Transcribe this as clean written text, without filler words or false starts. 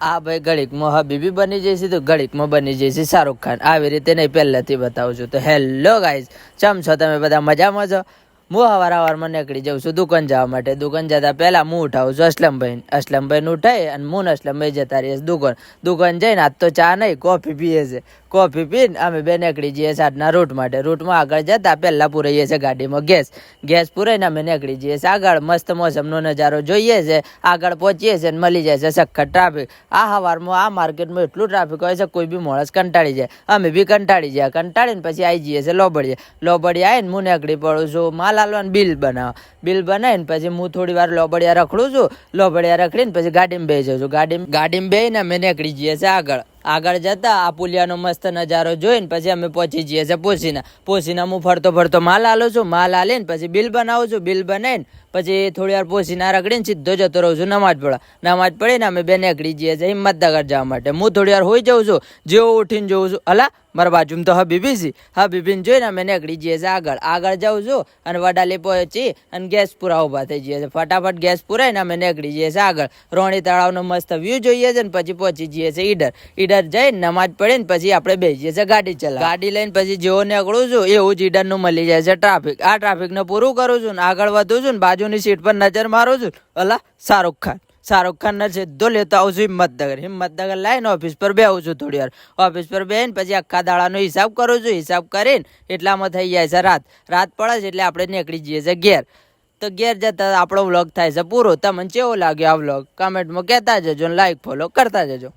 આ ભાઈ ઘડીકમાં હબીબી બની જઈશે તો ઘડીકમાં બની જઈશે શાહરુખ ખાન. આવી રીતે નહીં પહેલાથી બતાવું છું. તો હેલો ગાઈઝ, ચમ છો તમે બધા? મજામાં છો? હું હવારમાં નીકળી જાઉં છું દુકાન જવા માટે. દુકાન જતા પહેલા હું ઉઠાવું છું અસલમભાઈને ઉઠાઈ અને હું અસલમભાઈ જતા રહીએ દુકાન જઈને આજ તો ચા નહીં કોફી પીએ છે. કોફી પીને અમે બે નીકળી જઈએ આજના રૂટ માટે. રૂટમાં આગળ જતા પહેલા પૂરાઈએ છીએ ગાડીમાં ગેસ પૂરાઈને અમે નીકળી જઈએ છીએ આગળ. મસ્ત મોસમનો નજારો જોઈએ છે, આગળ પહોંચીએ છીએ અને મળી જાય છે સખત ટ્રાફિક. આ સવારમાં આ માર્કેટમાં એટલું ટ્રાફિક હોય છે કોઈ બી માણસ કંટાળી જાય. અમે બી કંટાળીને પછી આવી જઈએ છીએ લોબડીએ આવીને હું નીકળી પડું છું માલ હાલવાનું બિલ બનાવીને પછી હું થોડી વાર લોબડિયા રખડું છું. લોબડિયા રખડીને પછી ગાડીમાં બેસી જાઉં છું. ગાડીમાં બેસીને અમે નીકળી જઈએ છીએ આગળ જતા આ પુલિયાનો મસ્ત નજારો જોઈને પછી અમે પહોંચી જઈએ છીએ પોસીના હું ફરતો માલ હાલું છું. માલ હાલીને પછી બિલ બનાવું છું. બિલ બનાવીને પછી થોડી વાર પોસીના રખડીને સીધો જતો રહું છું નમાજ પડીને અમે બે નીકળી જઈએ છીએ હિંમતનગર જવા માટે. હું થોડી વાર હોઈ જાઉં છું. જેવો ઉઠીને જોઉં છું અલા મારા બાજુમાં તો હબીબીને જોઈને અમે નીકળી જઈએ છીએ આગળ જાઉં છું અને વડાલી પહોંચી અને ગેસ પૂરા ઊભા થઈ જઈએ છીએ. ફટાફટ ગેસ પૂરાઈને અમે નીકળી જઈએ છીએ આગળ. રોણી તળાવનો મસ્ત વ્યૂ જોઈએ છે ને પછી પહોંચી જઈએ છીએ ઈડર જઈને નમાજ પડીને પછી આપણે બેસીએ છીએ ગાડી લઈને પછી જેવો નીકળું છું એવું જ ઈડરનું મળી જાય છે ટ્રાફિક. આ ટ્રાફિકને પૂરું કરું છું ને આગળ વધું છું ને બાજુની સીટ પર નજર મારું છું અલા શાહરુખ ખાન ને સીધો લેતો આવું છું હિંમતનગર લાઈને ઓફિસ પર બેહું છું. થોડી વાર ઓફિસ પર બેહીને પછી આખા દાડાનો હિસાબ કરું છું. હિસાબ કરીને એટલામાં થઈ જાય છે રાત પડે છે એટલે આપણે નીકળી જઈએ છીએ ઘેર. તો ઘેર જતા આપણો વ્લોગ થાય છે પૂરો. તમને કેવો લાગ્યો આ વ્લોગ કમેન્ટમાં કહેતા જજો, લાઈક ફોલો કરતા જજો.